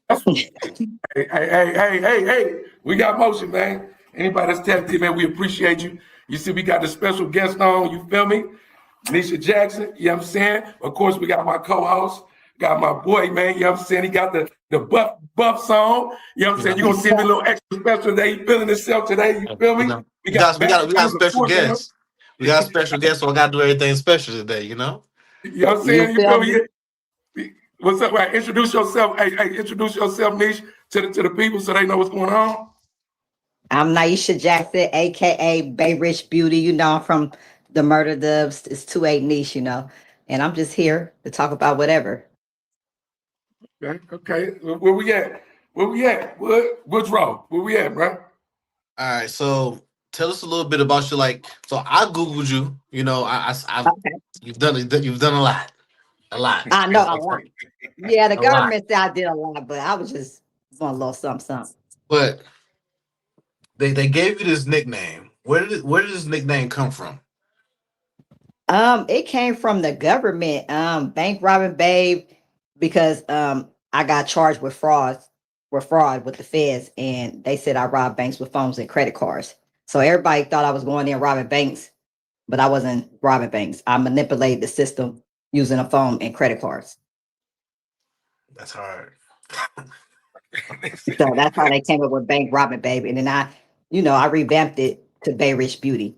Hey. We got motion, man. Anybody that's tapped in, man, we appreciate you. You see, we got the special guest on, you feel me? Niesha Jackson, you know what I'm saying? Of course, we got my co-host, got my boy, man, you know what I'm saying? He got the buff song, you know what I'm saying? You're gonna see him a little extra special today. He feeling himself today, you feel me? We got we got a background, of special course, you know? guest. We got a special guest, so I gotta do everything special today, you know? You know what I'm You saying? You feel feel me? me? What's up? Right, introduce yourself. Hey, introduce yourself, Niche, to the people so they know what's going on. I'm Niesha Jackson, aka Bay Rich Beauty. I'm from the Murder Dubs. It's 28 Niche, and I'm just here to talk about whatever. Okay. Where we at? Where we at? What's wrong? Where we at, bro? All right, so tell us a little bit about you. Like, so I googled you. You know, I've Okay. you've done a lot, I know a lot. Yeah, the a lot. government said I did a lot, but I was just doing a little something, something. But they gave you this nickname. Where did this nickname come from? It came from the government, bank robbing babe, because I got charged with fraud with the feds, and they said I robbed banks with phones and credit cards. So everybody thought I was going in robbing banks, but I wasn't robbing banks. I manipulated the system using a phone and credit cards. That's hard. So that's how they came up with bank robbing baby. And then I revamped it to Bay Rich Beauty,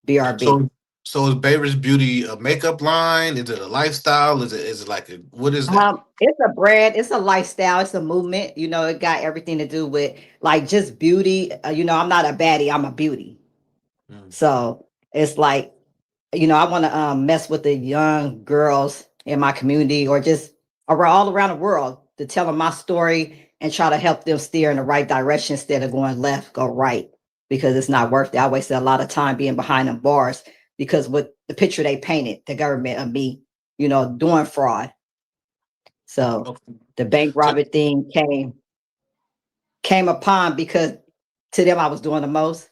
BRB. So so is Baby's Beauty a makeup line? Is it a lifestyle? Is it like a what is that? It's a brand, it's a lifestyle, it's a movement. It got everything to do with like just beauty. I'm not a baddie, I'm a beauty. Mm. So it's like, I want to mess with the young girls in my community or just all around the world to tell them my story and try to help them steer in the right direction instead of going left, go right, because it's not worth it. I wasted a lot of time being behind them bars because with the picture they painted, the government of me, doing fraud. So Okay. the bank So robber thing came upon because to them I was doing the most.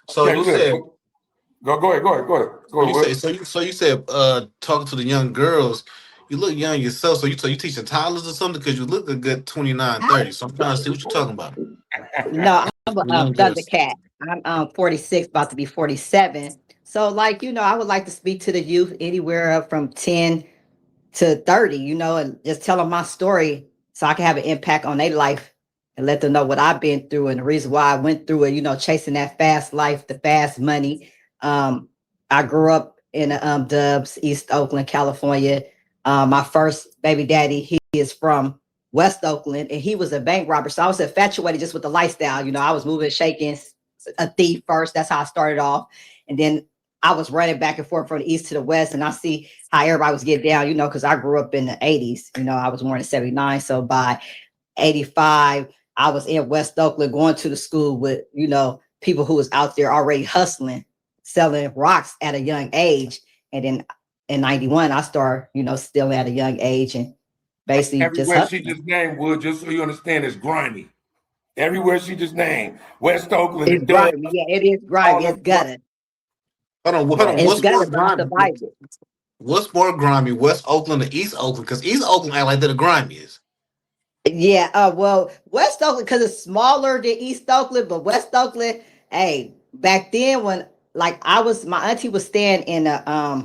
so Okay, you good. said Go ahead. What? you said talking to the young girls. You look young yourself, so you teaching toddlers or something because you look a good 29, 30. So I'm trying to see what you're talking about. No, I'm The a young girls. Thundercat. I'm 46, about to be 47. So, like, I would like to speak to the youth anywhere up from 10 to 30, and just tell them my story so I can have an impact on their life and let them know what I've been through and the reason why I went through it, chasing that fast life, the fast money. I grew up in the Dubs, East Oakland, California. My first baby daddy, he is from West Oakland, and he was a bank robber. So I was infatuated just with the lifestyle. I was moving, shaking, a thief first. That's how I started off. And then I was running back and forth from the east to the west, and I see how everybody was getting down, because I grew up in the 80s. I was born in 79. So by 85, I was in West Oakland going to the school with, people who was out there already hustling, selling rocks at a young age. And then in 91, I started, still at a young age and basically just Everywhere she hustling. just named, Wood, just so you understand, is grimy. Everywhere she just named, West Oakland, the It's Dub, grimy. Yeah, it is grimy. all It's of them. gutter. Hold on. Right. It's What's more gutter, but I grimy? survived it. What's more grimy? West Oakland or East Oakland? Because East Oakland act like they're the grimiest. Yeah, well, West Oakland because it's smaller than East Oakland, but West Oakland, hey, back then when like my auntie was staying in the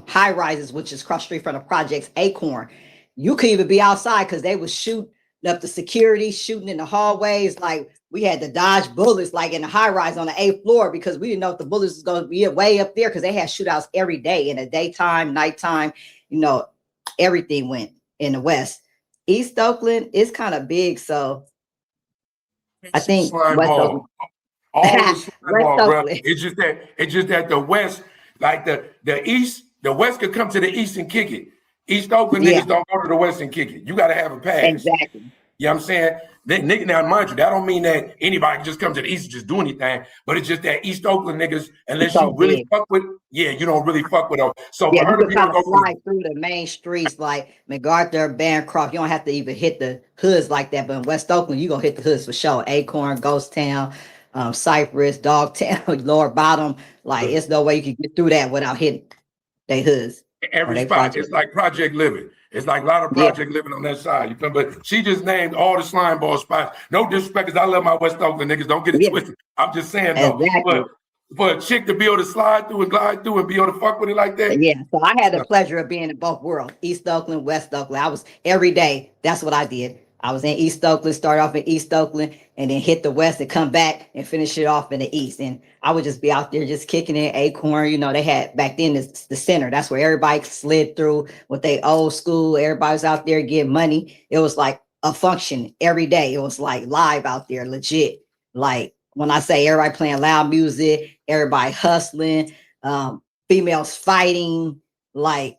high rises, which is cross street from the projects Acorn. You could even be outside because they would shoot up the security, shooting in the hallways. Like we had to dodge bullets, like in the high rise on the 8th floor, because we didn't know if the bullets was going to be way up there because they had shootouts every day in the daytime, nighttime. You know, everything went in the West. East Oakland is kind of big, so I Some think slime West Oakland. ball. All of a slime West ball, bro. Oakland. It's just that the West, like the East, the West could come to the East and kick it. East Oakland Yeah, niggas don't go to the West and kick it. You got to have a pass. exactly. You know what I'm saying? That nigga, now mind you, that don't mean that anybody can just come to the East and just do anything, but it's just that East Oakland niggas, It's unless you so really big. fuck with, yeah, you don't really fuck with them. So Yeah, for her you to can be able kind to of go from fly through the main streets like MacArthur, Bancroft. You don't have to even hit the hoods like that. But in West Oakland, you're going to hit the hoods for sure. Acorn, Ghost Town, Cypress, Dogtown, Lower Bottom. Like, the, it's no way you can get through that without hitting they hoods or every they spot, project. it's like Project Living. It's like a lot of Yeah. project living on that side. You feel me? But she just named all the slime ball spots. No disrespect, because I love my West Oakland niggas. Don't get it Yeah. twisted. I'm just saying though. Exactly. But for a chick to be able to slide through and glide through and be able to fuck with it like that, Yeah, so I had the pleasure of being in both worlds, East Oakland, West Oakland. I was every day. That's what I did. I was in East Oakland, start off in East Oakland, and then hit the West and come back and finish it off in the East. And I would just be out there just kicking in Acorn. You know, they had back then the center. That's where everybody slid through with their old school. Everybody was out there getting money. It was like a function every day. It was like live out there, legit. Like when I say everybody playing loud music, everybody hustling. Females fighting, like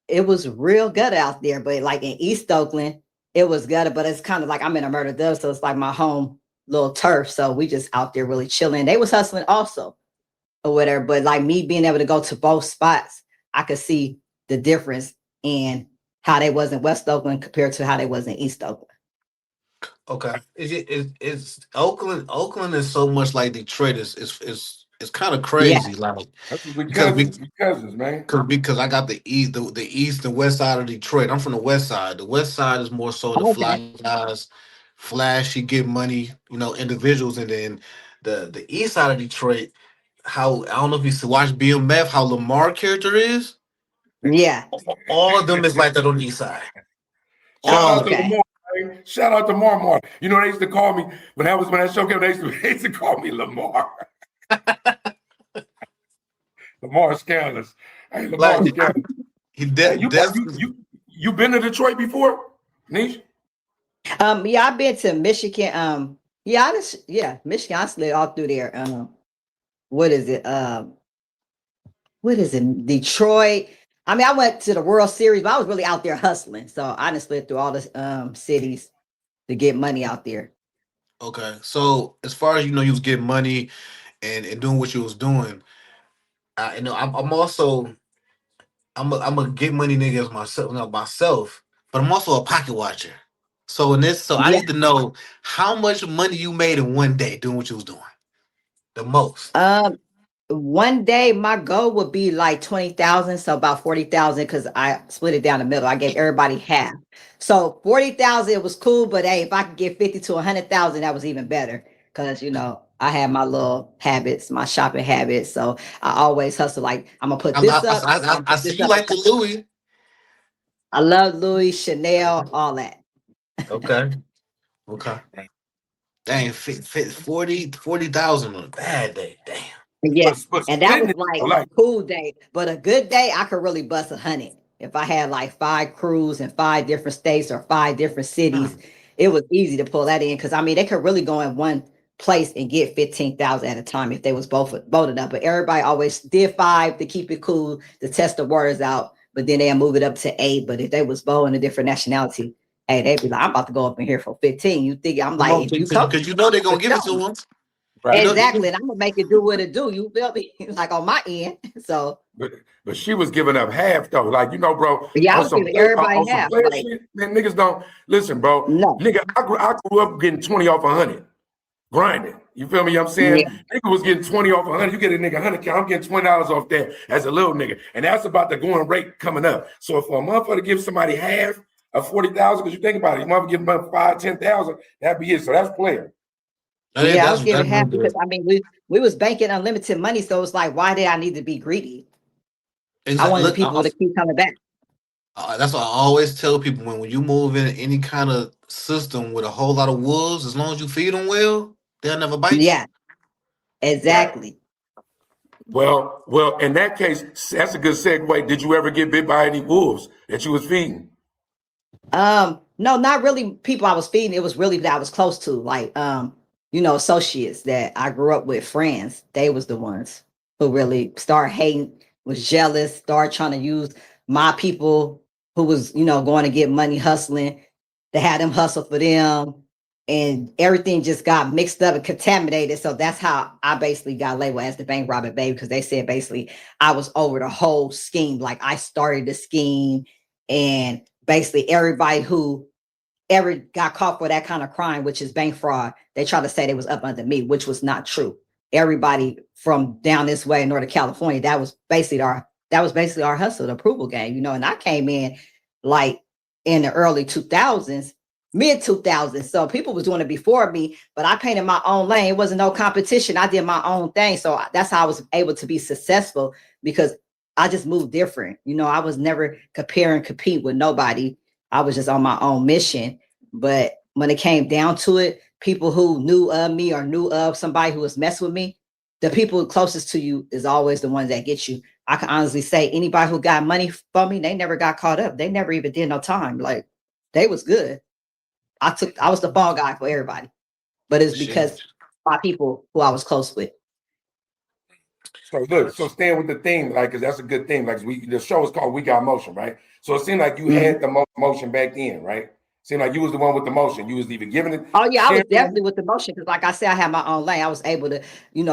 it was real good out there. But like in East Oakland, it was good, but it's kind of like I'm in a murder dove, so it's like my home little turf. So we just out there really chilling. They was hustling also or whatever. But like me being able to go to both spots, I could see the difference in how they was in West Oakland compared to how they was in East Oakland. Okay. It's Oakland. Oakland is so much like Detroit. It's kind of Yeah, crazy. Like that's what we because cousins, we cousins, man. because I got the east and west side of Detroit. I'm from the west side. The west side is more so the okay. fly guys, flashy, get money, individuals, and then the east side of Detroit. How I don't know if you watch BMF. How Lamar character is. Yeah. All of them is like that on the east side. Shout Oh, out to okay. Lamar, man. Shout out to Marmar. You know, they used to call me when that show came, they used to call me Lamar. Lamar Scandalous. Hey, Lamar Like Scandalous. he Hey, de- des- you been to Detroit before, Nish? Yeah, I've been to Michigan. Michigan. I slid all through there. What is it? What is it? Detroit. I mean, I went to the World Series, but I was really out there hustling. So I just slid through all the cities to get money out there. Okay, so as far as you was getting money and doing what you was doing, I'm also I'm a get money nigga as myself, but I'm also a pocket watcher. So I Yeah. need to know how much money you made in one day doing what you was doing the most. Um, One day my goal would be like 20,000, so about 40,000 because I split it down the middle. I gave everybody half. So 40,000 it was cool, but hey, if I could get 50 to 100,000, that was even better. Cause I had my little habits, my shopping habits. So I always hustle like I'm gonna put this up, I'm gonna I put see this you up. like the Louis. I love Louis, Chanel, all that. Okay, okay. Dang, 40,000 on a bad day. Damn. Yeah, But and that splitting was it, like a like, cool day. But a good day, I could really bust 100. If I had like 5 crews in 5 different states or 5 different cities, it was easy to pull that in. Because I mean, they could really go in one place and get 15,000 at a time if they was both voted up. But everybody always did 5 to keep it cool to test the waters out. But then they'll move it up to 8. But if they was voting a different nationality, hey, they'd be like, I'm about to go up in here for 15. You think I'm Come like, on, if you because come, they're for gonna give it sure. to them. right. Exactly. And I'm gonna make it do what it do. You feel me? Like on my end. So But she was giving up half though. Like, bro, yeah, I on was some giving everybody on some half. player Like, shit, man, niggas don't listen, bro. no. Nigga, I grew up getting 20 off 100. Grinding. You feel me? I'm saying Yeah. nigga was getting 20 off 100. You get a nigga 100, I'm getting $20 off that as a little nigga. And that's about the going rate coming up. So for a motherfucker to give somebody half of 40,000, because you think about it, you motherfucker give them 5, 10,000, that'd be it. So that's player. Yeah, I was giving That's real half because good. I mean we was banking unlimited money. So it's like, why did I need to be greedy? I Exactly. wanted the Look, people to keep coming back. that's what I always tell people when you move in any kind of system with a whole lot of wolves, as long as you feed them well, they'll never bite you. Yeah, Right. exactly. Well, in that case, that's a good segue. Did you ever get bit by any wolves that you was feeding? No, not really people I was feeding. It was really that I was close to, like associates that I grew up with, friends. They was the ones who really started hating, was jealous, started trying to use my people who was, going to get money hustling, to have them hustle for them. And everything just got mixed up and contaminated. So that's how I basically got labeled as the bank robber baby, because they said basically I was over the whole scheme. Like I started the scheme, and basically everybody who ever got caught for that kind of crime, which is bank fraud, they tried to say they was up under me, which was not true. Everybody from down this way in Northern California, that was basically our hustle, the approval game, and I came in like in the early 2000s, mid 2000s. So people was doing it before me, but I painted my own lane. It wasn't no competition. I did my own thing. So that's how I was able to be successful, because I just moved different. You know, I was never compare and compete with nobody. I was just on my own mission. But when it came down to it, people who knew of me or knew of somebody who was messing with me, the people closest to you is always the ones that get you. I can honestly say anybody who got money from me, they never got caught up. They never even did no time. Like, they was good. I was the fall guy for everybody, but it's because my people who I was close with. So look, so staying with the theme, like, cause that's a good thing. Like the show is called We Got Motion, right? So it seemed like you had the motion back then, right? Seemed like you was the one with the motion. You was even giving it. Oh yeah, I was definitely with the motion, because like I said, I had my own lane. I was able to,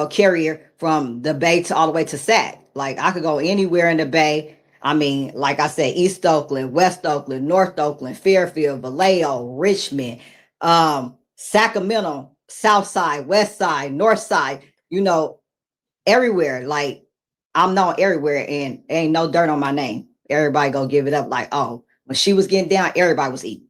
carry her from the Bay to all the way to Sac. Like, I could go anywhere in the Bay. I mean, like I said, East Oakland, West Oakland, North Oakland, Fairfield, Vallejo, Richmond, Sacramento, South Side, West Side, North Side, everywhere. Like, I'm known everywhere, and ain't no dirt on my name. Everybody go give it up. Like, oh, when she was getting down, everybody was eating.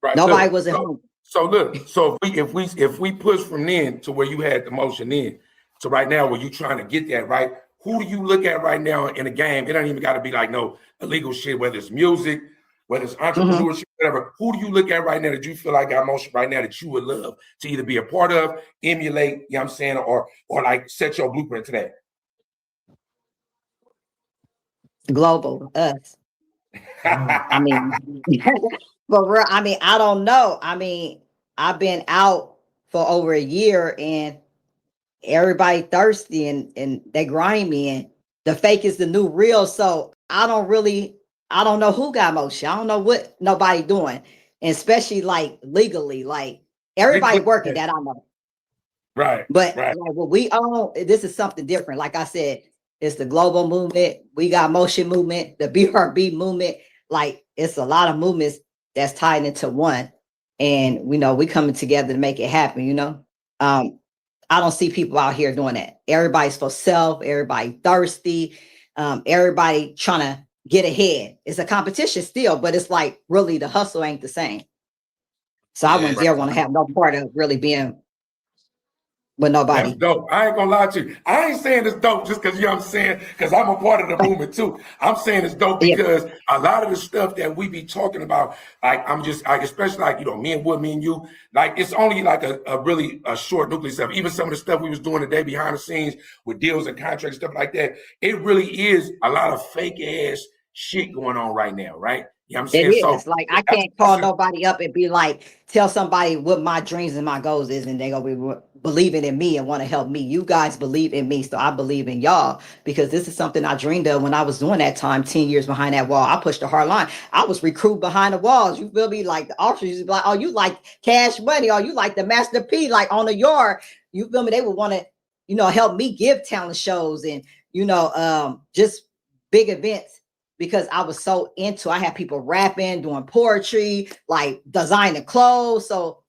Right. Nobody was at home. So look, so if we push from then to where you had the motion then to right now where you trying to get that, right? Who do you look at right now in the game? It don't even got to be like no illegal shit, whether it's music, whether it's entrepreneurship, whatever. Who do you look at right now that you feel like got motion right now that you would love to either be a part of, emulate, you know what I'm saying, or like set your blueprint to that? Global, us. I mean, but I mean, I don't know. I mean, I've been out for over a year, and everybody thirsty, and they grimy, and the fake is the new real. So I don't know who got motion. I don't know what nobody doing, and especially like legally, like everybody working that I know. Right. But right. like what we own, this is something different. Like I said, it's the global movement. We got motion movement, the BRB movement. Like, it's a lot of movements that's tied into one. And we coming together to make it happen, I don't see people out here doing that. Everybody's for self, everybody thirsty, everybody trying to get ahead. It's a competition still, but it's like really the hustle ain't the same. So I wouldn't dare want to have no part of really being with nobody. That's dope. I ain't gonna lie to you. I ain't saying it's dope just because, you know what I'm saying, because I'm a part of the movement too. I'm saying it's dope because a lot of the stuff that we be talking about, like especially like, me and Wood, me and you, like it's only like a really short nucleus stuff. Even some of the stuff we was doing today behind the scenes with deals and contracts, stuff like that, it really is a lot of fake ass shit going on right now, right? You know what I'm saying? It is. So, like, I can't call nobody up and be like, tell somebody what my dreams and my goals is, and they gonna be believing in me and want to help me. You guys believe in me, so I believe in y'all, because this is something I dreamed of when I was doing that time, 10 years behind that wall. I pushed a hard line. I was recruited behind the walls. You feel me? Like, the officers used to be like, oh, you like Cash Money, or you like the Master P, like on the yard. You feel me? They would want to, help me give talent shows and, just big events. Because I was so into, I had people rapping, doing poetry, like designing clothes. So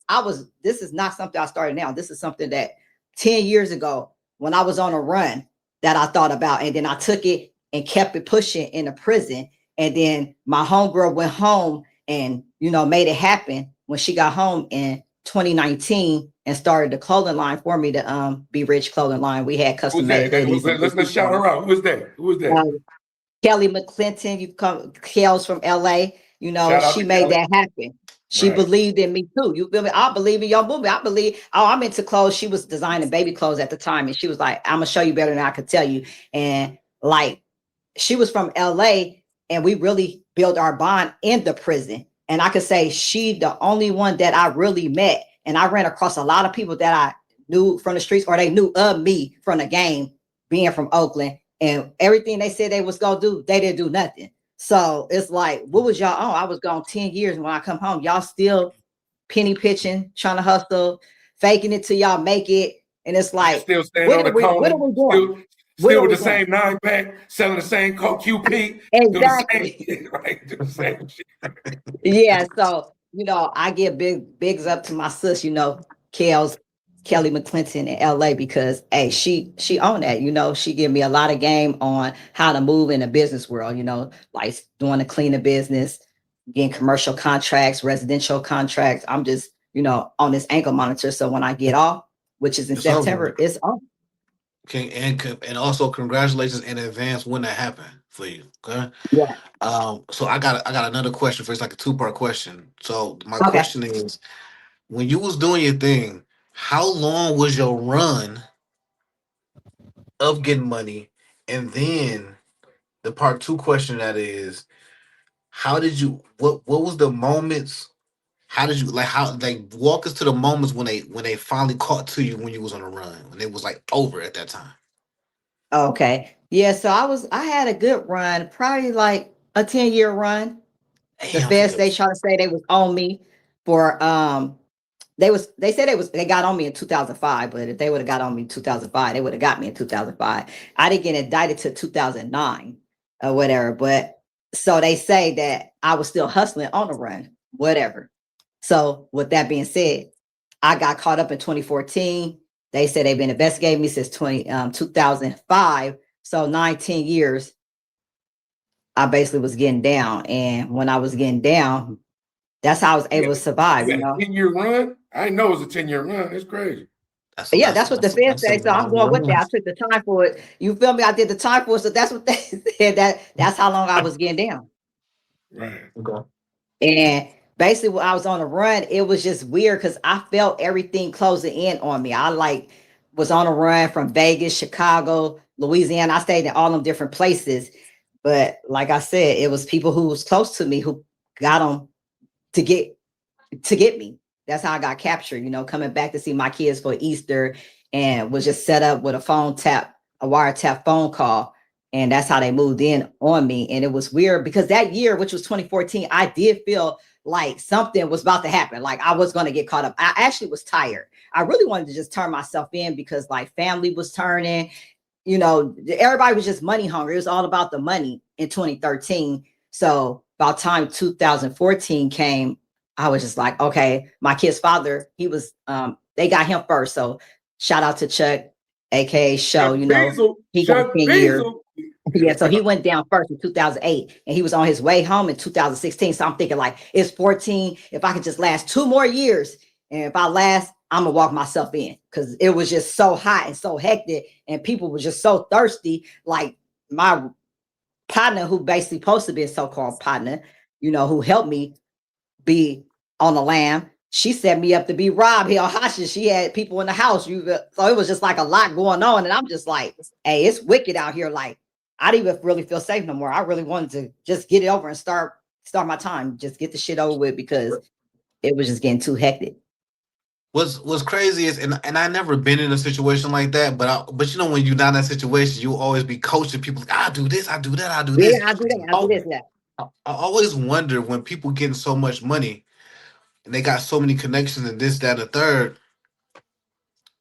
this is not something I started now. This is something that 10 years ago, when I was on a run, that I thought about. And then I took it and kept it pushing in a prison. And then my homegirl went home and, made it happen when she got home in 2019 and started the clothing line for me, to Be Rich clothing line. We had custom made hoodies. Let's shout her out. Who was that? Kelly McClinton, Kel's from LA, she made that happen. She believed in me too. You feel me? I believe in your movie. I believe, I'm into clothes. She was designing baby clothes at the time. And she was like, I'm gonna show you better than I could tell you. And like, she was from LA, and we really built our bond in the prison. And I could say she the only one that I really met. And I ran across a lot of people that I knew from the streets, or they knew of me from the game, being from Oakland. And everything they said they was gonna do, they didn't do nothing. So it's like, what was y'all on? I was gone 10 years. When I come home, y'all still penny pitching, trying to hustle, faking it till y'all make it. And it's like, still standing on the corner, what are we doing? Still with the same 9-pack, selling the same QP. Exactly. Do the same shit. Yeah. So, I give bigs up to my sis, Kelly McClinton in LA, because she owned that, she gave me a lot of game on how to move in the business world, like doing a cleaner business, getting commercial contracts, residential contracts. I'm just, on this ankle monitor. So when I get off, which is in It's over September, with. it's off. Okay, and also congratulations in advance when that happened for you. Okay. Yeah. So I got another question for you. It's like a two-part question. So my Okay. question is, when you was doing your thing, how long was your run of getting money? And then the part two question that is, how did you what was the moments? How did you walk us to the moments when they finally caught to you when you was on a run, when it was like over at that time? Okay. Yeah. So I had a good run, probably like a 10-year run. The Damn, feds, they try to say they was on me for they said they got on me in 2005, but if they would have got on me in 2005, they would have got me in 2005. I didn't get indicted to 2009 or whatever, but so they say that I was still hustling on the run, whatever. So with that being said, I got caught up in 2014. They said they've been investigating me since 2005. So 19 years, I basically was getting down. And when I was getting down, that's how I was able to survive, You had a 10-year run? I didn't know it was a 10-year run. It's crazy. That's Yeah, that's what the Fed that's a say. So I'm long going with that. run. I took the time for it. You feel me? I did the time for it. So that's what they said. That's how long I was getting down. Right. Okay. And basically, when I was on the run, it was just weird because I felt everything closing in on me. I was on a run from Vegas, Chicago, Louisiana. I stayed in all them different places. But like I said, it was people who was close to me who got them to get me. That's how I got captured, coming back to see my kids for Easter, and was just set up with a wiretap phone call. And that's how they moved in on me. And it was weird because that year, which was 2014, I did feel like something was about to happen. Like I was going to get caught up. I actually was tired. I really wanted to just turn myself in because like family was turning, everybody was just money hungry. It was all about the money in 2013. So about time 2014 came, I was just like, okay, my kid's father, he was, they got him first. So shout out to Chuck, aka Show, Chuck Diesel. he got Chuck 10 years. Diesel. Yeah, so he went down first in 2008 and he was on his way home in 2016. So I'm thinking like, it's 14. If I could just last 2 more years, and if I last, I'm gonna walk myself in because it was just so hot and so hectic and people were just so thirsty. Like my partner, who basically supposed to be a so-called partner, who helped me be on the lam. She set me up to be robbed here hostage. She had people in the house. So it was just like a lot going on. And I'm just like, hey, it's wicked out here. Like, I didn't even really feel safe no more. I really wanted to just get it over and start my time, just get the shit over with because it was just getting too hectic. What's crazy is, and I never been in a situation like that, but when you're not in that situation, you always be coaching people. Like, I do this, I do that, I do Yeah, this. I do that. I do this now. I always wonder when people getting so much money and they got so many connections and this, that, and the third.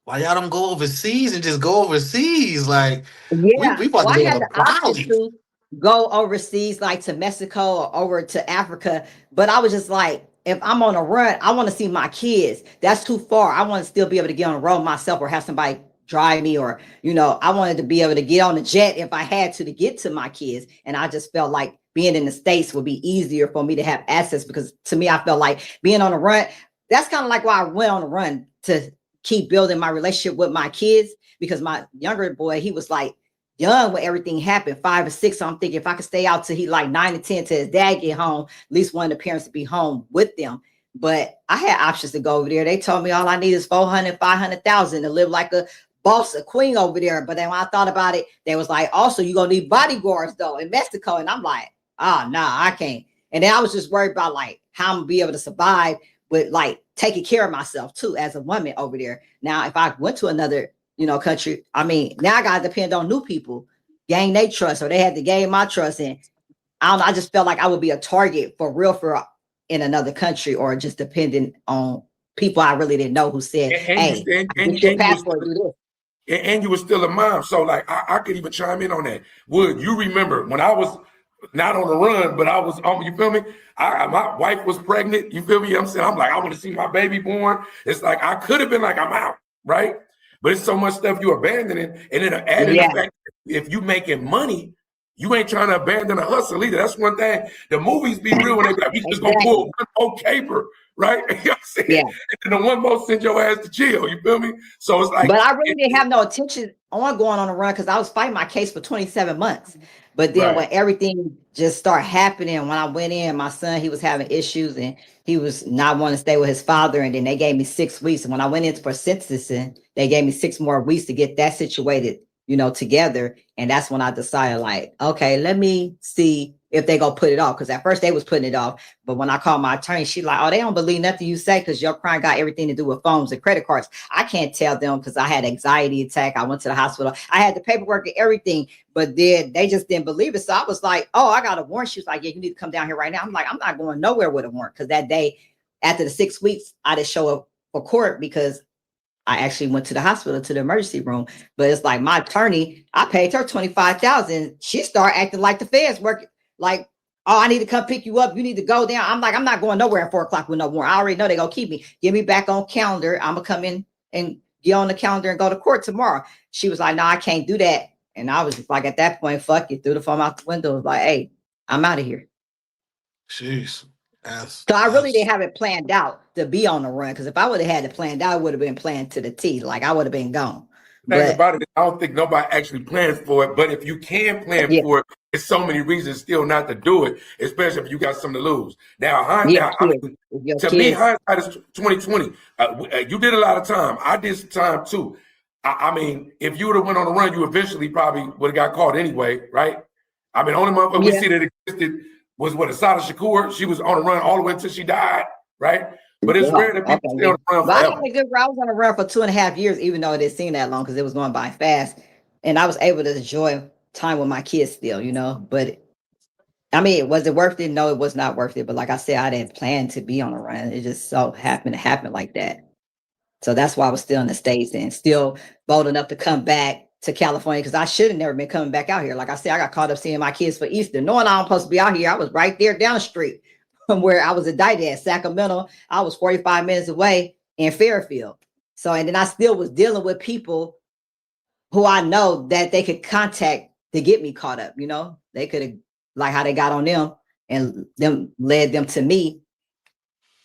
Why y'all don't go overseas and just go overseas? Like Yeah, we so about to I go had to the option Bali. to go overseas, like to Mexico or over to Africa, but I was just like, if I'm on a run, I want to see my kids. That's too far. I want to still be able to get on the road myself or have somebody drive me, or I wanted to be able to get on a jet if I had to get to my kids. And I just felt like being in the States would be easier for me to have access because to me, I felt like being on a run. That's kind of like why I went on a run to keep building my relationship with my kids because my younger boy, he was like young when everything happened, 5 or 6. So I'm thinking if I could stay out till he like 9 or 10 till his dad get home, at least one of the parents to be home with them. But I had options to go over there. They told me all I need is 400, 500,000 to live like a boss, a queen over there. But then when I thought about it, they was like, also you're gonna need bodyguards though in Mexico. And I'm like, nah, I can't. And then I was just worried about like how I'm gonna be able to survive with like taking care of myself too as a woman over there. Now, if I went to another country, I mean, now I gotta depend on new people, gain their trust, or they had to gain my trust. And I don't know, I just felt like I would be a target for real in another country, or just depending on people I really didn't know who said, hey, get your passport, do this. And you were still a mom. So like I could even chime in on that. Would you remember when I was not on the run, but I was on, you feel me? My wife was pregnant, you feel me? I'm saying, I'm like, I want to see my baby born. It's like, I could have been like, I'm out, right? But it's so much stuff you abandoning. And then added Yeah. the fact, if you making money, You ain't trying to abandon a hustle either. That's one thing. The movies be real when they be like, we just gonna Exactly. pull one more caper, right? You know what I'm saying? Yeah. And then the one more send your ass to jail. You feel me? So it's like, But I really didn't have no intention on going on a run because I was fighting my case for 27 months. But then when everything just started happening, when I went in, my son, he was having issues and he was not wanting to stay with his father. And then they gave me 6 weeks. And when I went in for sentencing, they gave me 6 more weeks to get that situated, together. And that's when I decided, like, okay, let me see if they gonna put it off. Because at first they was putting it off. But when I called my attorney, she like, oh, they don't believe nothing you say because your crime got everything to do with phones and credit cards. I can't tell them because I had anxiety attack. I went to the hospital. I had the paperwork and everything, but then they just didn't believe it. So I was like, oh, I got a warrant. She was like, yeah, you need to come down here right now. I'm like, I'm not going nowhere with a warrant because that day after the 6 weeks, I didn't show up for court because I actually went to the hospital, to the emergency room. But it's like my attorney, I paid her $25,000. She started acting like the feds work, like, oh, I need to come pick you up. You need to go down. I'm like, I'm not going nowhere at 4 o'clock with no warrant. I already know they're going to keep me. Get me back on calendar. I'm going to come in and get on the calendar and go to court tomorrow. She was like, no, I can't do that. And I was just like, at that point, fuck it. Threw the phone out the window. Was like, hey, I'm out of here. Jeez. So I really didn't have it planned out to be on the run. Because if I would have had it planned out, it would have been planned to the T. Like I would have been gone. Thing about it, I don't think nobody actually plans for it. But if you can plan for it, there's so many reasons still not to do it, especially if you got something to lose. Now, I mean, to me, hindsight is 2020. You did a lot of time. I did some time too. I mean, if you would have went on the run, you eventually probably would have got caught anyway, right? I mean, only motherfucker we see that existed was Asada Shakur. She was on the run all the way until she died, right? But it's rare that people stay on the run forever. I was on the run for 2.5 years, even though it didn't seem that long because it was going by fast. And I was able to enjoy time with my kids still, But I mean, was it worth it? No, it was not worth it. But like I said, I didn't plan to be on a run. It just so happened to happen like that. So that's why I was still in the States and still bold enough to come back to California because I should have never been coming back out here. Like I said, I got caught up seeing my kids for Easter. Knowing I'm supposed to be out here, I was right there down the street from where I was indicted at Sacramento. I was 45 minutes away in Fairfield. So, and then I still was dealing with people who I know that they could contact to get me caught up. They could have, like how they got on them and them led them to me.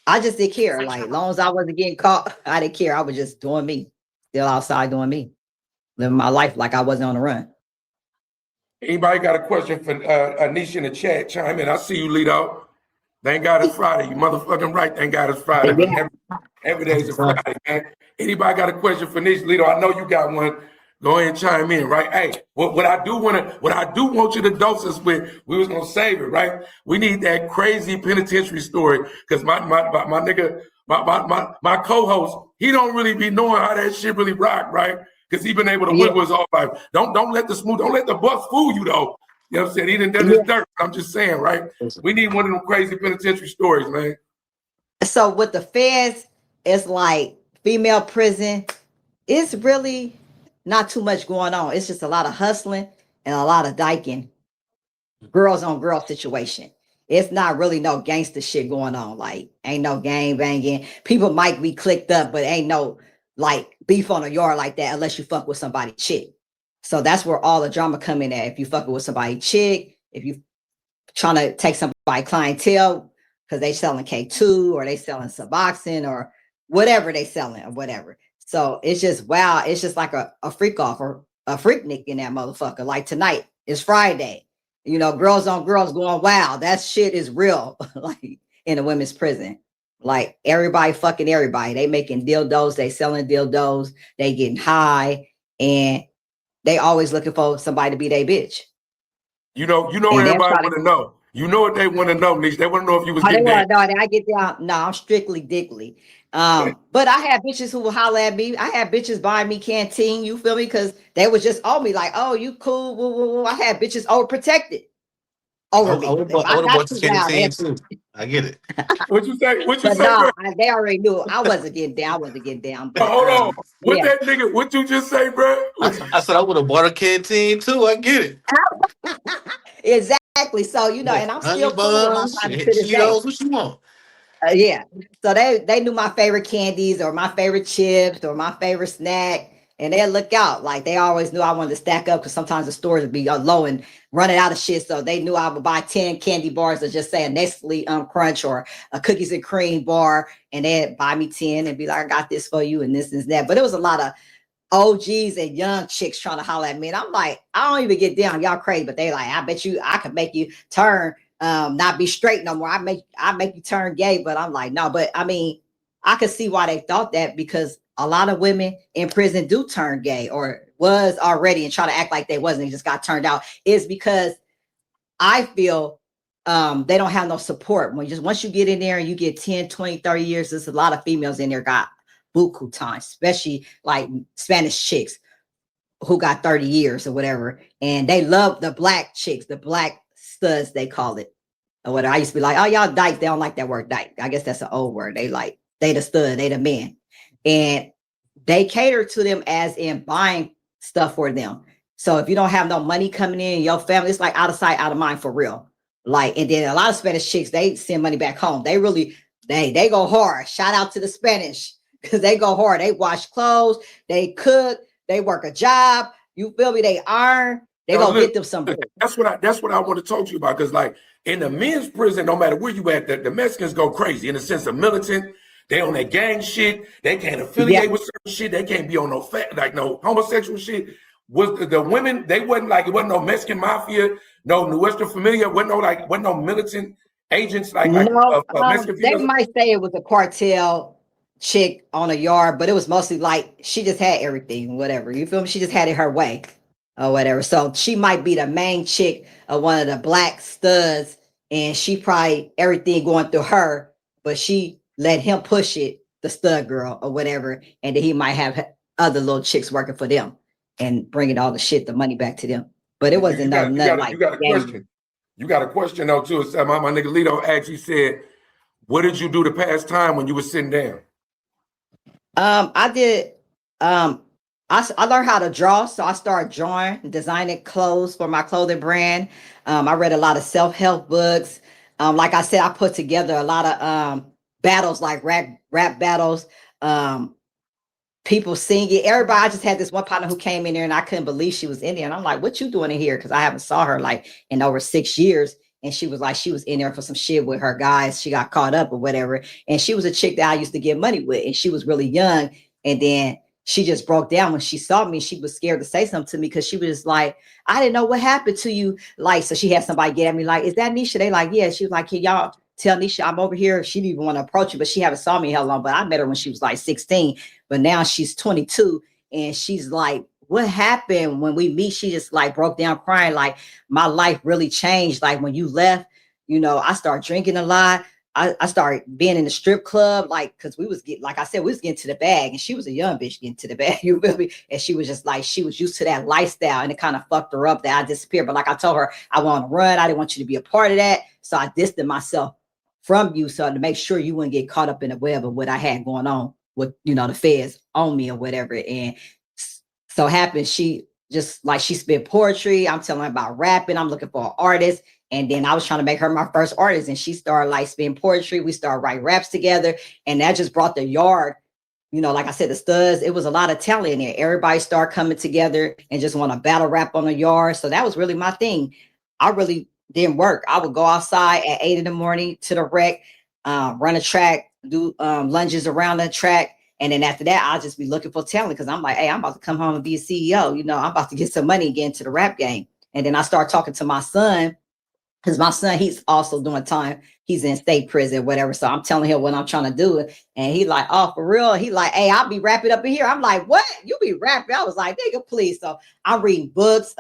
I just didn't care. Like, as long as I wasn't getting caught, I didn't care. I was just doing me, still outside doing me, living my life like I wasn't on the run. Anybody got a question for Niesha in the chat? Chime in. I see you, Lito. Thank God it's Friday. You motherfucking right. Thank God it's Friday. Yeah. Every day's a Friday, man. Anybody got a question for Niesha? Lito, I know you got one. Go ahead and chime in, right? Hey, what I do want you to dose us with, we was gonna save it, right? We need that crazy penitentiary story because my nigga, my co-host, he don't really be knowing how that shit really rock, right? Because he been able to whip us all life. Don't let the bus fool you though. You know what I'm saying? He done done his dirt. I'm just saying, right? We need one of them crazy penitentiary stories, man. So with the feds, it's like female prison. It's really not too much going on. It's just a lot of hustling and a lot of dyking. Girls on girl situation. It's not really no gangster shit going on. Like, ain't no gang banging. People might be clicked up, but ain't no like beef on a yard like that unless you fuck with somebody chick. So that's where all the drama come in at. If you fucking with somebody chick, if you trying to take somebody clientele because they selling K2 or they selling Suboxone or whatever they selling or whatever. So it's just, wow. It's just like a freak off or a freak nick in that motherfucker. Like tonight is Friday, girls on girls going, wow, that shit is real. Like in a women's prison, like everybody fucking everybody. They making dildos. They selling dildos. They getting high and they always looking for somebody to be their bitch. You know what everybody want to know. You know what they want to know, Nish. They want to know if you was getting that. I get down. No, I'm strictly dickly. But I had bitches who would holler at me. I had bitches buying me canteen. You feel me? Because they was just on me like, oh, you cool. Woo, woo, woo. I had bitches overprotected over me. I would have bought the canteen too. I get it. What you say? What you but say? No, they already knew I wasn't getting down. I wasn't getting down. But, hold on. What that nigga? What you just say, bro? I said I would have bought a canteen too. I get it. Exactly. So and I'm still cool with my partner to this day. Cheetos, what you want? Yeah. So they knew my favorite candies or my favorite chips or my favorite snack. and they'll look out. Like they always knew I wanted to stack up because sometimes the stores would be low and running out of shit. So they knew I would buy 10 candy bars or just say a Nestle Crunch or a cookies and cream bar, and they'd buy me 10 and be like, I got this for you and this and that. But it was a lot of OGs and young chicks trying to holler at me. And I'm like, I don't even get down. Y'all crazy. But they like, I bet you I could make you turn, not be straight no more. I make you turn gay. But I'm like, no, but I mean, I could see why they thought that, because a lot of women in prison do turn gay or was already and try to act like they wasn't. They just got turned out. Is because I feel they don't have no support. Once you get in there and you get 10, 20, 30 years, there's a lot of females in there got buku time, especially like Spanish chicks who got 30 years or whatever. And they love the black chicks, the black studs, they call it. Or whatever. I used to be like, oh, y'all dykes. They don't like that word dyke. I guess that's an old word. They the stud, they the men. And they cater to them as in buying stuff for them. So if you don't have no money coming in your family, it's like out of sight, out of mind for real. Like, and then a lot of Spanish chicks, they send money back home. They really, they go hard. Shout out to the Spanish, because they go hard. They wash clothes, they cook, they work a job. You feel me? They iron. They gonna get them some. That's what I want to talk to you about. Because like in the men's prison, no matter where you at, the Mexicans go crazy in the sense of militant. They on that gang shit. They can't affiliate with certain shit. They can't be on no homosexual shit. Was the women? They wasn't like, it wasn't no Mexican mafia, no Nuestra Familia, wasn't no militant agents like Mexican. They might say it was a cartel chick on a yard, but it was mostly like she just had everything, whatever. You feel me? She just had it her way or whatever. So she might be the main chick of one of the black studs, and she probably everything going through her, but she let him push it, the stud girl or whatever, and then he might have other little chicks working for them and bringing all the shit, the money back to them. But it wasn't nothing like. You got a question. You got a question though too. My nigga Lito asked. He said, "What did you do to pass time when you were sitting down?" I did. I learned how to draw, so I started drawing, designing clothes for my clothing brand. I read a lot of self-help books. Like I said, I put together a lot of battles, like rap battles, people singing, everybody. I just had this one partner who came in there and I couldn't believe she was in there. And I'm like, what you doing in here? Because I haven't saw her like in over 6 years. And she was like, she was in there for some shit with her guys. She got caught up or whatever. And she was a chick that I used to get money with. And she was really young. And then she just broke down when she saw me. She was scared to say something to me because she was like, I didn't know what happened to you. Like, so she had somebody get at me like, is that Niesha? They like, yeah. She was like, can y'all tell Niesha I'm over here? She didn't even want to approach you, but she haven't saw me how long. But I met her when she was like 16, but now she's 22. And she's like, what happened when we meet? She just like broke down crying. Like, my life really changed. Like when you left, you know, I started drinking a lot. I started being in the strip club, like, cause we was getting, like I said, we was getting to the bag, and she was a young bitch getting to the bag, you feel me? And she was just like, she was used to that lifestyle, and it kind of fucked her up that I disappeared. But like I told her, I want to run. I didn't want you to be a part of that. So I distanced myself from you, so to make sure you wouldn't get caught up in the web of what I had going on with, you know, the feds on me or whatever. And so happened, she just like, she spit poetry. I'm telling her about rapping. I'm looking for an artist. And then I was trying to make her my first artist, and she started like spitting poetry. We started writing raps together, and that just brought the yard, you know, like I said, the studs, it was a lot of talent in there. Everybody started coming together and just want to battle rap on the yard. So that was really my thing. I really didn't work. I would go outside at 8 a.m. to the rec, run a track, do lunges around the track. And then after that, I'll just be looking for talent, because I'm like, hey, I'm about to come home and be a CEO. You know, I'm about to get some money and get into the rap game. And then I start talking to my son, because my son, he's also doing time. He's in state prison, whatever. So I'm telling him what I'm trying to do. And he like, oh, for real? He like, hey, I'll be rapping up in here. I'm like, what? You be rapping? I was like, nigga, please. So I'm reading books,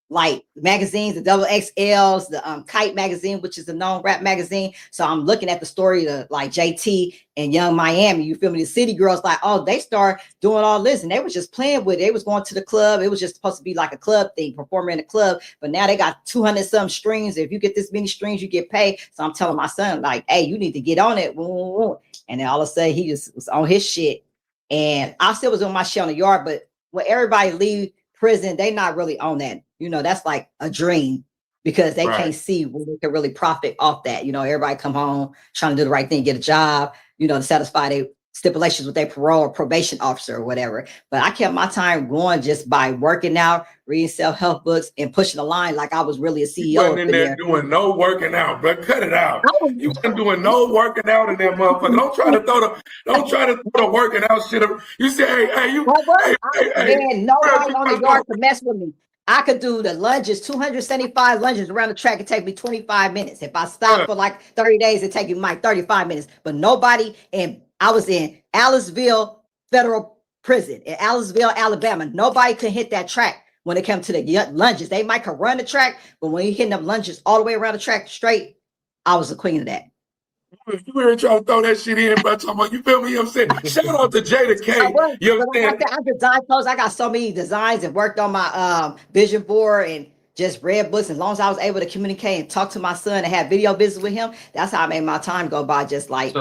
like magazines, the double XLs, the Kite magazine, which is a known rap magazine. So I'm looking at the story of like JT and Young Miami. You feel me? The city girls like, oh, they start doing all this, and they was just playing with it. They was going to the club. It was just supposed to be like a club thing, performing in a club. But now they got 200 some streams. If you get this many streams, you get paid. So I'm telling my son like, hey, you need to get on it. And then all of a sudden he just was on his shit, and I still was on my shit on the yard. But when everybody leave prison, they not really on that. You know, that's like a dream, because they can't see where they can really profit off that. You know, everybody come home trying to do the right thing, get a job, you know, to satisfy stipulations with their parole or probation officer or whatever. But I kept my time going just by working out, reading self-help books, and pushing the line like I was really a You CEO wasn't up in in there there. doing no working out, but cut it out. I was, You wasn't doing no working out in that motherfucker. Don't try to throw the working out shit up. You say, man, Fred, nobody you on the must yard go. could mess with me. I could do the lunges, 275 lunges around the track. It take me 25 minutes. If I stop for like 30 days, it take me like 35 minutes. But nobody, and I was in Aliceville Federal Prison in Aliceville, Alabama. Nobody could hit that track when it comes to the lunges. They might could run the track, but when you hitting them lunges all the way around the track straight, I was the queen of that. You heard y'all throw that shit in, but you feel me? You know what I'm saying? Shout out to Jada I K. was, You but like understand? I design clothes. I got so many designs and worked on my vision board and just read books. As long as I was able to communicate and talk to my son and have video business with him, that's how I made my time go by, just like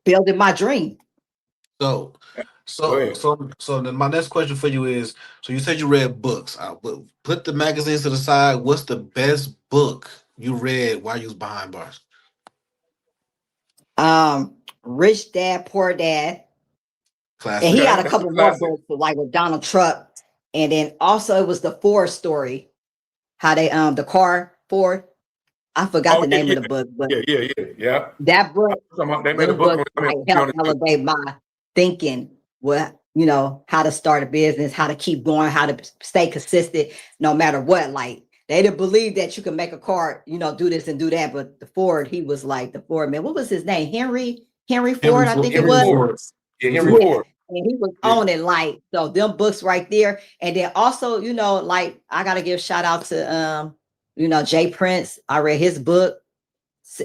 building my dream. So, Go ahead. so then my next question for you is: so you said you read books. Put the magazines to the side. What's the best book you read while you was behind bars? Rich Dad, Poor Dad. Classic. And he had a That's a couple more classic. books, like with Donald Trump. And then also it was the Ford story, how they the car Ford. I forgot the name of the book, but Yeah. that book, They made a them book books on like it. helped elevate my thinking. What how to start a business, how to keep going, how to stay consistent, no matter what. Like they didn't believe that you could make a car, do this and do that. But the Ford, he was like the Ford man. What was his name? Henry Ford, I think it Henry was. Ford. Yeah, Henry Yeah. Ford. And he was Yeah. on it, like, so them books right there. And then also, like I gotta give shout out to Jay Prince. I read his book.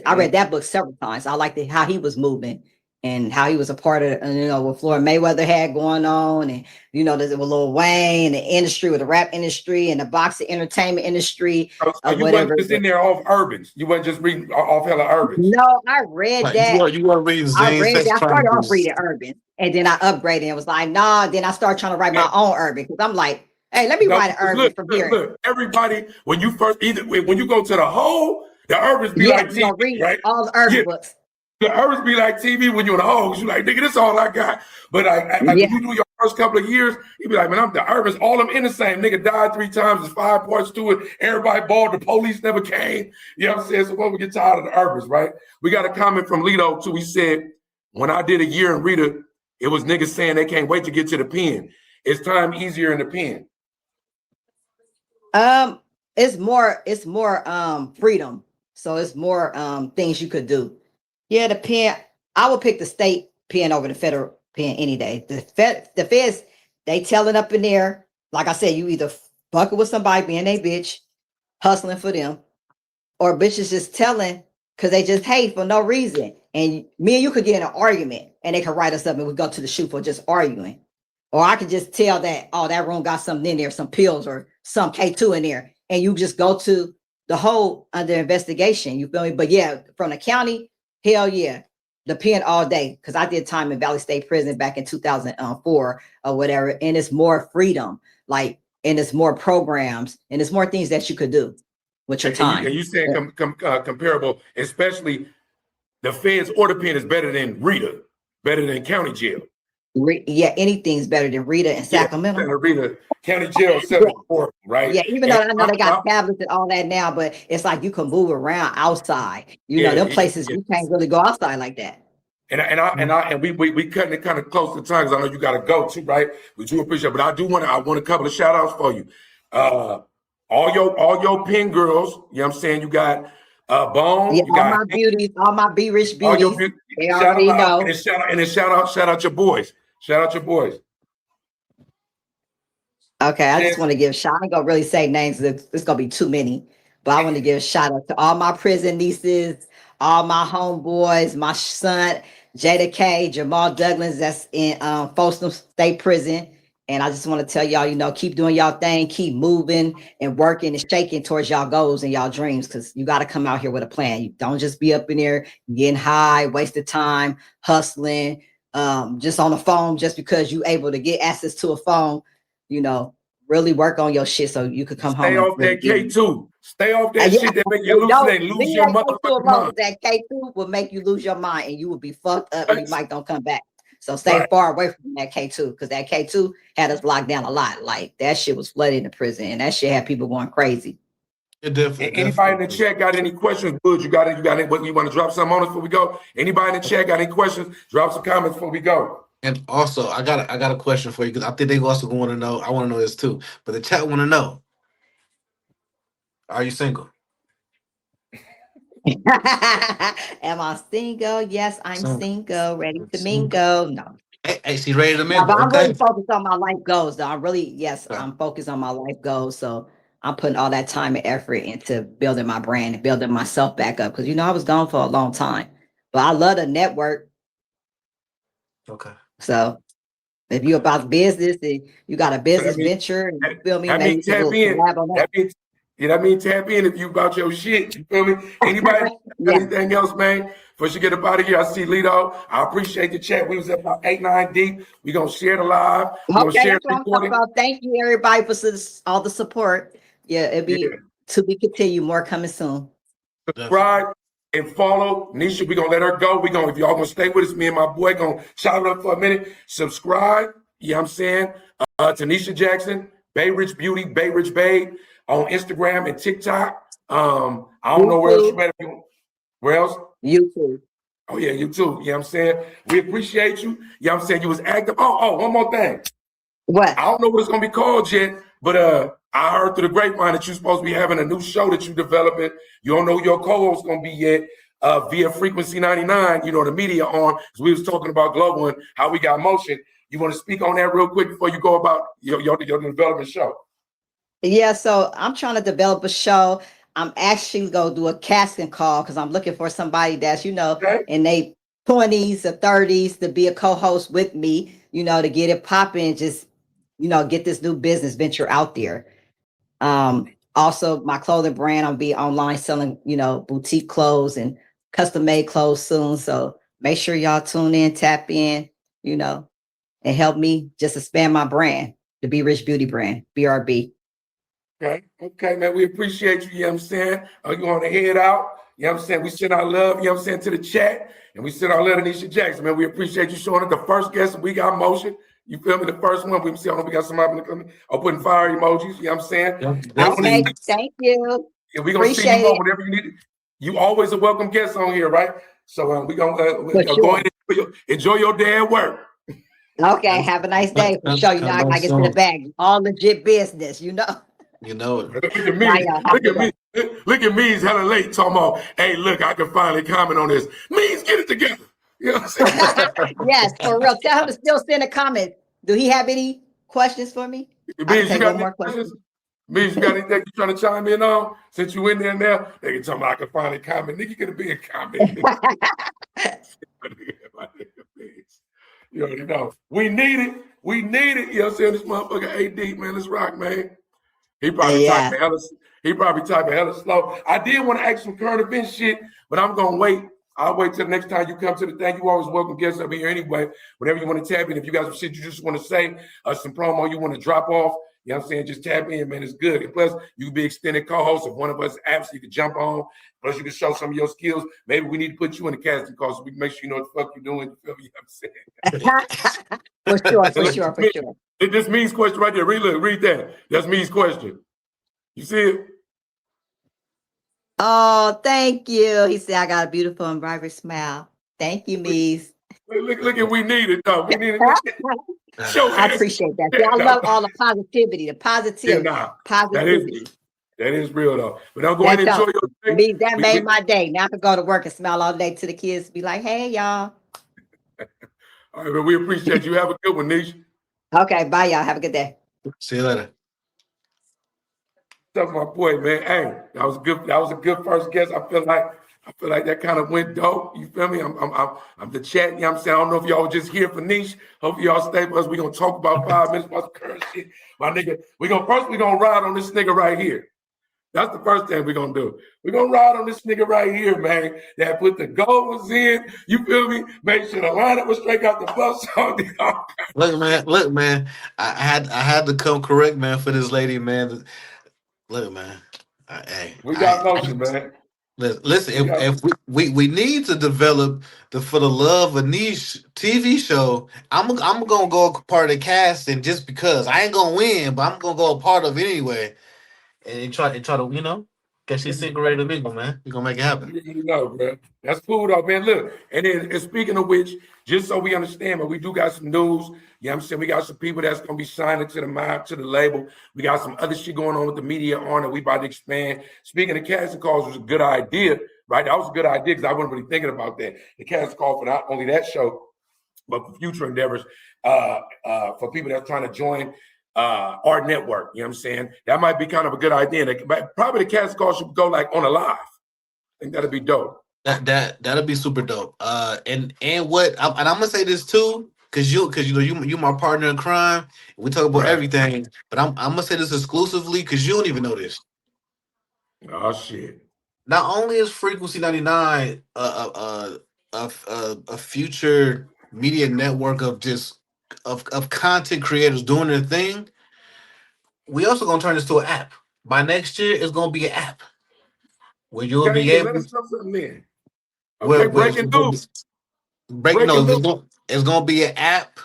I read that book several times. I liked how he was moving and how he was a part of what Floyd Mayweather had going on, and there's with Lil Wayne, the industry, with the rap industry and the boxing entertainment industry, So you whatever. wasn't just in there off urbans. You wasn't just reading off hella urbans. No, I read Like that. you were reading I Zane read Sex that. I started off Chronicles. reading urban, and then I upgraded and was like, nah. Then I started trying to write my own urban, because I'm like, hey, let me write an urban from here. Look, everybody, when you first when you go to the hole, the urbans be like you TV, read right? all the urban books. The urbans be like TV when you're in the hole. You like, nigga, this all I got. But when you do your first couple of years, you be like, man, I'm the urbans, all them in the same. Nigga died 3 times, there's 5 parts to it. Everybody balled, the police never came. You know what I'm saying? So when we get tired of the urbans, right? We got a comment from Lito too. He said, when I did a year in Rita, it was niggas saying they can't wait to get to the pen. It's time easier in the pen. It's more freedom. So it's more things you could do. Yeah, the pen, I would pick the state pen over the federal pen any day. The feds, they telling up in there, like I said, you either fucking with somebody being a bitch, hustling for them, or bitches just telling because they just hate for no reason. And me and you could get in an argument and they could write us up and we go to the shoot for just arguing. Or I could just tell that, oh, that room got something in there, some pills or some K2 in there. And you just go to the whole under investigation. You feel me? But yeah, from the county, hell yeah, the pen all day. Because I did time in Valley State Prison back in 2004 or whatever. And it's more freedom, and it's more programs and it's more things that you could do with your time. And you saying comparable, especially the feds or the pen is better than Rita, better than county jail. Yeah, anything's better than Rita and Sacramento. Yeah, Rita, county jail, right? Yeah, even though I know they got tablets and all that now, but it's like you can move around outside. Them places you can't really go outside like that. And we cutting it kind of close to time because I know you got to go too, right? We do appreciate it, but I want a couple of shout outs for you. All your pen girls, you know what I'm saying? You got Bone, yeah, you got my beauties, all my Be Rich all beauties. your They already know. And then shout out your boys. Shout out your boys. Okay, I just want to give shout. I ain't gonna really say names. It's gonna be too many, but I want to give a shout out to all my prison nieces, all my homeboys, my son Jada K, Jamal Douglas, that's in Folsom State Prison. And I just want to tell y'all, keep doing y'all thing, keep moving and working and shaking towards y'all goals and y'all dreams, because you got to come out here with a plan. You don't just be up in there getting high, wasted time, hustling, just on the phone just because you able to get access to a phone. Really work on your shit so you could come home. Stay off that K2. Stay off that shit that make you hallucinate and lose your motherfucking mind. That K2 will make you lose your mind and you will be fucked up and you might don't come back. So stay Right. far away from that K2 because that K2 had us locked down a lot. Like that shit was flooded in the prison and that shit had people going crazy. It definitely, Anybody in the definitely. chat got any questions? Good. You got it. You want to drop something on us before we go? Anybody in the chat got any questions? Drop some comments before we go. And also, I got a question for you because I think they also want to know. I want to know this too, but the chat want to know: are you single? Am I single? Yes, I'm Single. single, ready to Single. mingle. No. Hey, she's ready to No, mingle. but I'm Okay. really focused on my life goals, though. Yes, Okay. I'm focused on my life goals. So I'm putting all that time and effort into building my brand and building myself back up. Because, I was gone for a long time. But I love the network. Okay. So if you're about business and you got a So business venture, and you feel me, that maybe means we can do tap a in. collab on that. That means tap in if you about your shit. You feel me? Anybody Yeah. anything else, man? Before you get up out of here, I see Lito. I appreciate the chat. We was at about 8-9 deep. We're gonna share the live. We're gonna Okay, share that's the what I'm talking recording. about. Thank you, everybody, for all the support. Yeah, it'll Yeah. be to be continued. More coming soon. Subscribe and follow Niesha. We're gonna let her go. If y'all gonna stay with us, me and my boy gonna shout it up for a minute. Subscribe, I'm saying, to Niesha Jackson, Bay Rich Beauty, Bay Rich Babe on Instagram and TikTok. I don't know where else you YouTube. better. Where else? YouTube. Oh yeah, you too. I'm saying? We appreciate you. I'm saying? You was active. Oh, one more thing. What? I don't know what it's gonna be called yet, but I heard through the grapevine that you're supposed to be having a new show that you're developing. You don't know who your co-host gonna be yet. Via Frequency 99, the media arm, because we was talking about global and how we got motion. You want to speak on that real quick before you go about your development show? Yeah, so I'm trying to develop a show. I'm actually gonna do a casting call because I'm looking for somebody that's, Okay. in their 20s or 30s to be a co-host with me, to get it popping, just, get this new business venture out there. Also my clothing brand, I'll be online selling, boutique clothes and custom made clothes soon. So make sure y'all tune in, tap in, and help me just expand my brand, the Be Rich Beauty brand, BRB. Okay, man. We appreciate you, what I'm saying? You want to head out, what I'm saying? We send our love, what I'm saying, to the chat, and we send our love to Niesha Jackson, man. We appreciate you showing up. The first guest, we got motion. You feel me? The first one, we see, we got somebody in the coming. I'm putting fire emojis, what I'm saying? Okay, thank you. Yeah, we're going to see you more whenever you need it. You always a welcome guest on here, right? So we're going to go ahead and enjoy your day at work. Okay, have a nice day. For sure. I got to get to the bag. All legit business, You know it. Look at me. Look at me. He's hella late talking about, hey, look, I can finally comment on this. Means get it together. You know what I'm saying? Yes, for real. Tell him to still send a comment. Do he have any questions for me? Means you got any questions? Means you got anything you trying to chime in on? Since you in there now, they can tell me I can finally comment. Nigga, you could be a comment. You already know. We need it. You know what I'm saying? This motherfucker AD, man. Let's rock, man. He probably typing hella slow. I did want to ask some current event shit, but I'm gonna wait. I'll wait till the next time you come to the thing. You always welcome guests up here anyway. Whatever you want to tap in. If you got some shit you just want to say, some promo you want to drop off, you know what I'm saying? Just tap in, man. It's good. And plus, you can be extended co-host of one of us apps you can jump on. Plus, you can show some of your skills. Maybe we need to put you in the casting call so we can make sure you know what the fuck you're doing. You feel me? You know what I'm saying? For sure. It just means question right there. Read that. That's means question. You see it? Oh, thank you. He said, I got a beautiful and vibrant smile. Thank you, Mies. Look at we need it, though. We need it. I appreciate that. See, I love all the positivity, positivity. That is real, though. But I'm going to enjoy your day. That made my day. Now I can go to work and smile all day to the kids. Be like, hey, y'all. All right, but we appreciate you. Have a good one, Niesha. Okay, bye, y'all. Have a good day. See you later. What's up, my boy, man? Hey, that was a good first guess. I feel like that kind of went dope. You feel me? I'm the chat. You know what I'm saying? I don't know if y'all were just here for Niche. Hope y'all stay with us. We're gonna talk about 5 minutes about the current shit. My nigga, we're gonna ride on this nigga right here. That's the first thing we're gonna do. We're gonna ride on this nigga right here, man. That put the goals in. You feel me? Make sure the lineup was straight out the bus. Look, man. I had to come correct, man, for this lady, man. Look, man. We got motion, man. Listen, We got if we need to develop the For the Love of Niche TV show, I'm gonna go a part of the casting just because I ain't gonna win, but I'm gonna go a part of it anyway and try to get you single ready to mingle, man. We gonna make it happen. You know, bro. That's cool though, man. Look, and speaking of which, just so we understand, but we do got some news. You know what I'm saying? We got some people that's gonna be signing to the mob, to the label. We got some other shit going on with the media on it. We about to expand. Speaking of casting calls was a good idea, right? That was a good idea because I wasn't really thinking about that. The casting call for not only that show, but for future endeavors, for people that's trying to join our network. You know what I'm saying? That might be kind of a good idea. Probably the casting call should go like on a live. I think that'd be dope. That'll be super dope. And what and I'm gonna say this too, cause you my partner in crime. We talk about Right. everything, but I'm gonna say this exclusively because you don't even know this. Oh shit. Not only is Frequency 99 a future media network of just of content creators doing their thing, we also gonna turn this to an app. By next year, it's gonna be an app where you'll Okay, be then let able us know something then. where Okay, breaking news. break no, Breaking news. it's gonna be an app,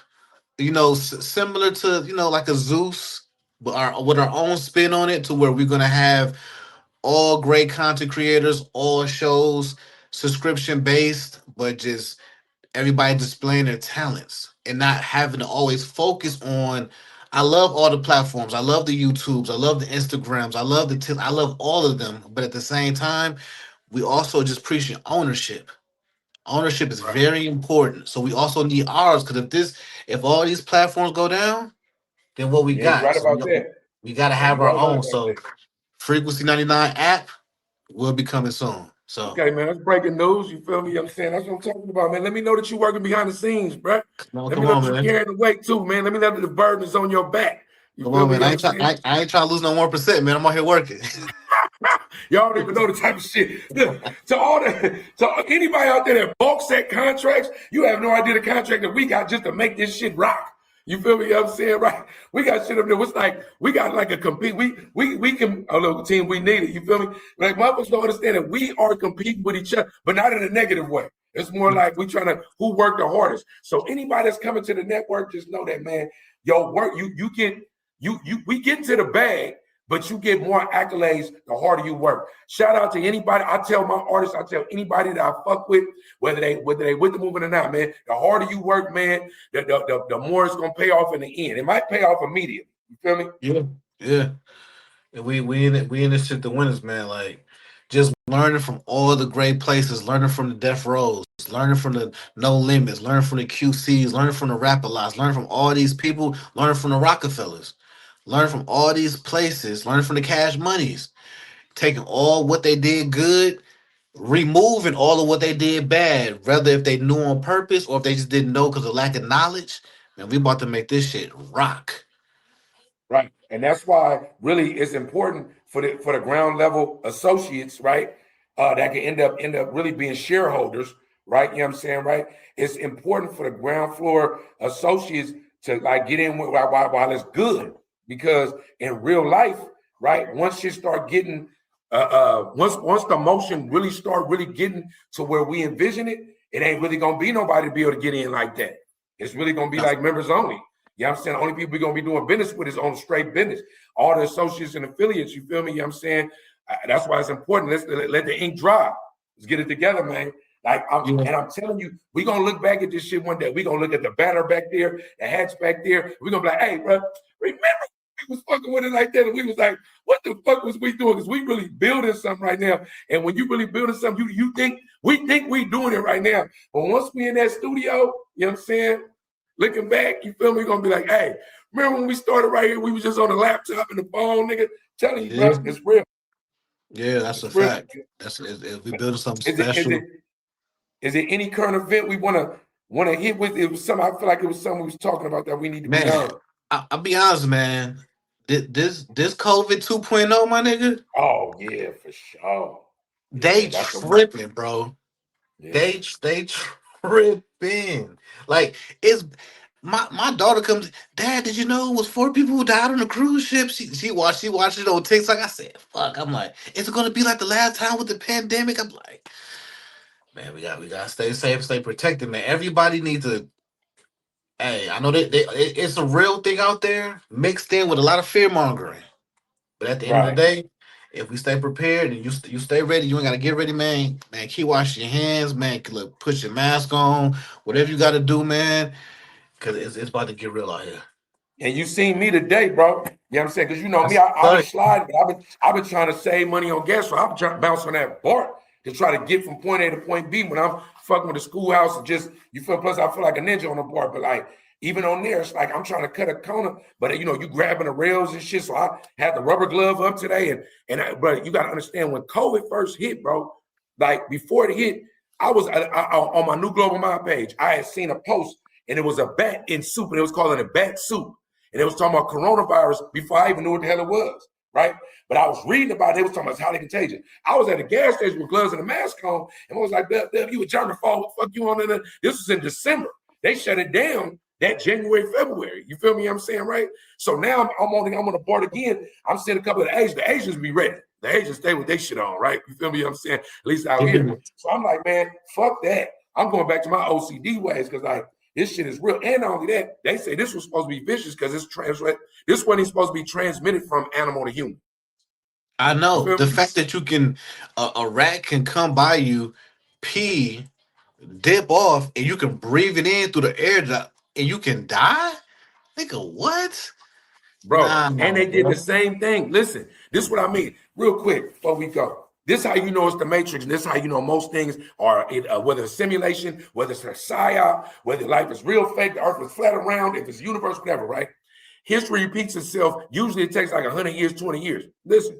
similar to like a Zeus, but with our own spin on it, to where we're gonna have all great content creators, all shows subscription based, but just everybody displaying their talents and not having to always focus on. I love all the platforms. I love the YouTubes. I love the Instagrams. I love I love all of them. But at the same time, we also just preaching ownership. Ownership is Right. very important. So we also need ours, because if all these platforms go down, then what we Yeah, you're got? right So about that. we got to Yeah, have you're our right own. about So that. Frequency 99 app will be coming soon. So Okay, man, that's breaking news. You feel me? I'm saying that's what I'm talking about, man. Let me know that you're working behind the scenes, bro. Let me come know on, that you're man. carrying the weight too, man. Let me know that the burden is on your back. You Come feel on, me? man. You know what I'm saying? I ain't trying to lose no 1%, man. I'm out here working. Y'all don't even know the type of shit. Look, to anybody out there that bulk set contracts, you have no idea the contract that we got just to make this shit rock. You feel me? You know what I'm saying? Right. We got shit up there. It's like we got like a compete. We can a little team we need it. You feel me? Like motherfuckers don't understand that we are competing with each other, but not in a negative way. It's more like we trying to who work the hardest. So anybody that's coming to the network, just know that, man, yo, work, you get we get into the bag, but you get more accolades the harder you work. Shout out to anybody. I tell my artists, I tell anybody that I fuck with, whether they with the movement or not, man. The harder you work, man, the more it's gonna pay off in the end. It might pay off immediately. You feel me? Yeah, yeah. And we in this shit the winners, man. Like, just learning from all the great places, learning from the Death Rows, learning from the No Limits, learning from the QCs, learning from the Rap-A-Lots, learning from all these people, learning from the Rockefellers, learning from all these places, learning from the Cash Monies, taking all what they did good, removing all of what they did bad, whether if they knew on purpose or if they just didn't know because of lack of knowledge. Man, we about to make this shit rock. Right. And that's why really it's important for the ground level associates, right? That can end up really being shareholders, right? You know what I'm saying, right? It's important for the ground floor associates to like get in while it's good. Because in real life, right, once you start getting once the motion really start really getting to where we envision it, it ain't really gonna be nobody to be able to get in like that. It's really gonna be like members only. You know what I'm saying? The only people we're gonna be doing business with is on straight business. All the associates and affiliates, you feel me? You know what I'm saying? That's why it's important. Let's let the ink dry. Let's get it together, man. I'm telling you, we're gonna look back at this shit one day. We're gonna look at the banner back there, the hats back there. We're gonna be like, hey, bro, remember we was fucking with it like that. And we was like, what the fuck was we doing? Because we really building something right now. And when you really building something, you think we doing it right now. But once we in that studio, you know what I'm saying? Looking back, you feel me? We're gonna be like, hey, remember when we started right here? We was just on the laptop and the phone, nigga. Telling you, bro, it's real. Yeah, that's a It's real. fact. We building something Is it is special. it is it any current event we wanna hit with? It was something I feel like it was something we was talking about that we need to be Man, on. I'll be honest, man. This COVID 2.0, my nigga, Oh yeah, for sure. they Yeah, that's the one. tripping, bro. Yeah. They tripping. Like, it's My daughter comes, Dad, did you know it was 4 people who died on a cruise ship? She watched it on TikTok. I said, fuck. I'm like, is it gonna be like the last time with the pandemic? I'm like, man, we gotta stay safe, stay protected, man. Everybody needs to. Hey, I know it's a real thing out there, mixed in with a lot of fear mongering. But at the end of the Right. day, if we stay prepared and you stay ready, you ain't gotta get ready, man. Man, keep washing your hands, man. Look, put your mask on, whatever you gotta do, man. Cause it's about to get real out here. And you seen me today, bro. You know what I'm saying? Because you know me, That's I be right. sliding, but I've been trying to save money on gas, so I've been trying to bounce on that BART to try to get from point A to point B when I'm fucking with the schoolhouse and just you feel. Plus, I feel like a ninja on the BART, but like even on there, it's like I'm trying to cut a corner, but you know you grabbing the rails and shit. So I had the rubber glove up today, but you got to understand when COVID first hit, bro. Like before it hit, I was on my New Global Mind page. I had seen a post and it was a bat in soup, and it was calling it bat soup. And it was talking about coronavirus before I even knew what the hell it was, right? But I was reading about it. It was talking about it's highly contagious. I was at a gas station with gloves and a mask on, and I was like, you a germaphobe, what the fuck you on? This was in December. They shut it down that January, February. You feel me? I'm saying, right? So now I'm on the board again. I'm seeing a couple of the Asians. The Asians be ready. The Asians stay with their shit on, right? You feel me? I'm saying, at least out here. So I'm like, man, fuck that. I'm going back to my OCD ways because like, this shit is real. And not only that, they say this was supposed to be vicious because this wasn't supposed to be transmitted from animal to human. I You know feel the me? fact that you can a rat can come by you, pee, dip off, and you can breathe it in through the air, and you can die. Nigga, what? Bro, Nah, and they did the bro. same thing. Listen, this is what I mean. Real quick before we go. This is how you know it's the Matrix, and this is how you know most things are, whether it's simulation, whether it's a psyop, whether life is real, fake, the earth was flat around, if it's universe, whatever, right? History repeats itself. Usually it takes like 100 years, 20 years. Listen,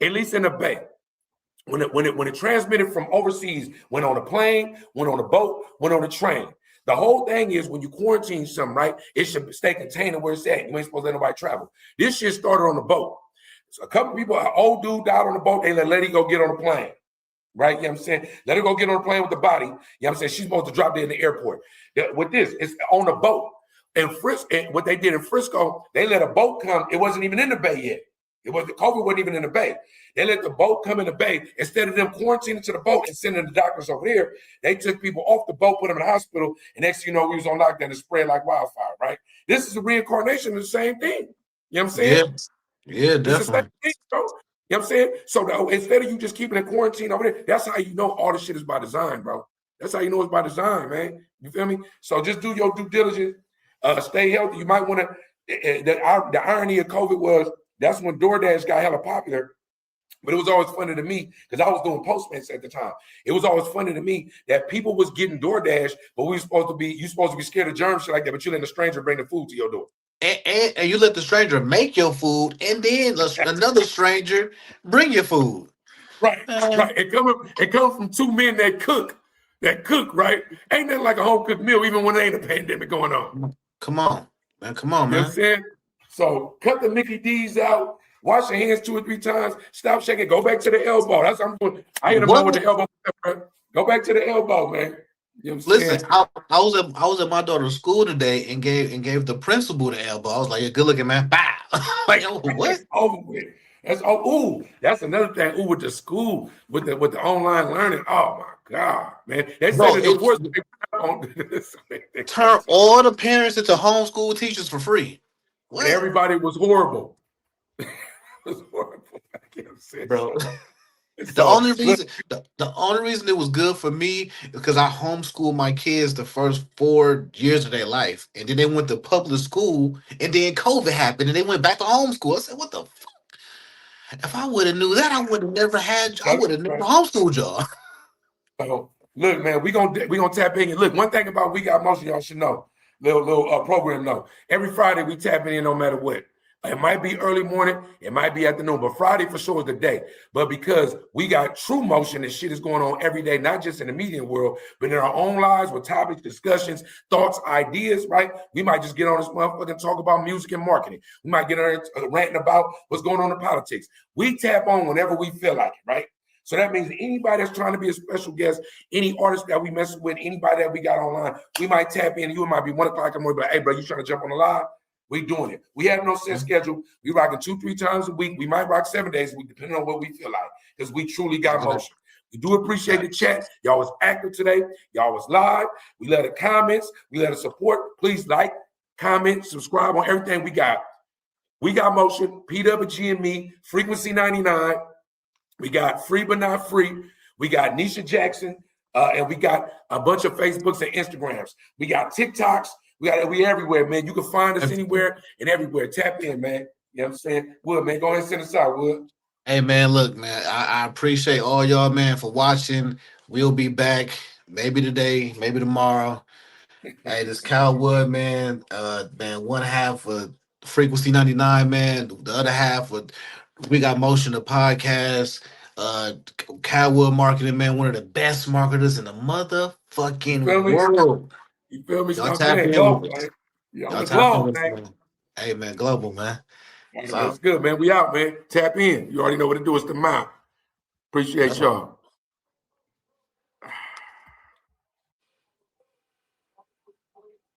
at least in the Bay, when it transmitted from overseas, went on a plane, went on a boat, went on a train. The whole thing is when you quarantine something, right? It should stay contained where it's at. You ain't supposed to let nobody travel. This shit started on the boat. So a couple people, an old dude died on the boat. They let it go get on the plane. Right? You know what I'm saying? Let her go get on the plane with the body. You know what I'm saying? She's supposed to drop dead in the airport. With this, it's on the boat. And what they did in Frisco, they let a boat come. It wasn't even in the Bay yet. The COVID wasn't even in the Bay. They let the boat come in the Bay. Instead of them quarantining to the boat and sending the doctors over there, they took people off the boat, put them in the hospital, and next thing you know, we was on lockdown and spread like wildfire, right? This is a reincarnation of the same thing. You know what I'm saying? Yeah, yeah, It's the same definitely. thing, bro. You know what I'm saying? So instead of you just keeping it quarantine over there, that's how you know all this shit is by design, bro. That's how you know it's by design, man. You feel me? So just do your due diligence. Stay healthy. You might want to. The irony of COVID was that's when DoorDash got hella popular. But it was always funny to me because I was doing Postmates at the time. It was always funny to me that people was getting DoorDash, but you supposed to be scared of germs shit like that, but you letting a stranger bring the food to your door. And you let the stranger make your food, and then another stranger bring your food. Right, Man, right. It comes from two men that cook, right? Ain't nothing like a home cooked meal, even when there ain't a pandemic going on. come on, man. Come on, You know what I'm man. saying? So cut the Mickey D's out, wash your hands 2 or 3 times, stop shaking, go back to the elbow. That's what I'm doing. I hit him up with What? the elbow. Go back to the elbow, man. You know what I'm Listen, saying? I was at my daughter's school today and gave the principal the elbow. I was like, "Yeah, good looking, man." Bow. Like, oh, what? It's over with. That's another thing. Ooh, with the school, with the online learning. Oh my God, man. They say Bro, the it's divorce on turn all the parents into homeschool teachers for free. and What, everybody was horrible. It was horrible. I can't say bro? so. The So only look, reason the only reason it was good for me is because I homeschooled my kids the first 4 years of their life, and then they went to public school, and then COVID happened, and they went back to homeschool. I said, "What the? If I would have knew that, I would have never homeschooled y'all." so, look, man, we gonna tap in. Look, one thing about We Got Motion, y'all should know. Little program though. Every Friday we tapping in no matter what. It might be early morning, it might be afternoon, but Friday for sure is the day. But because we got true motion and shit is going on every day, not just in the media world, but in our own lives with topics, discussions, thoughts, ideas, right? We might just get on this motherfucker and talk about music and marketing. We might get on ranting about what's going on in politics. We tap on whenever we feel like it, right? So that means anybody that's trying to be a special guest, any artist that we mess with, anybody that we got online, we might tap in. You might be 1 o'clock in the morning, but hey, bro, you trying to jump on the live? We doing it. We have no set schedule. We rocking 2-3 times a week. We might rock 7 days a week, depending on what we feel like, because we truly got motion. We do appreciate the chat. Y'all was active today. Y'all was live. We love the comments. We love the support. Please like, comment, subscribe on everything we got. We got motion, PWG and me, Frequency 99. We got Free But Not Free. We got Niesha Jackson. And we got a bunch of Facebooks and Instagrams. We got TikToks. We everywhere, man. You can find us anywhere and everywhere. Tap in, man. You know what I'm saying? Wood, man, go ahead and send us out, Wood. Hey, man, look, man, I appreciate all y'all, man, for watching. We'll be back maybe today, maybe tomorrow. Hey, this CalWood, man, man, one half of Frequency 99, man. The other half of We Got Motion, the podcast. CalWood Marketing, man, one of the best marketers in the motherfucking world. You feel me? Y'all Stop tap saying in global, with us. man. Yeah, on Y'all the tap in globe, with us, man. man. Hey, man, global, man. That's good, man. We out, man. Tap in. You already know what to do. It's the mouth. Appreciate y'all.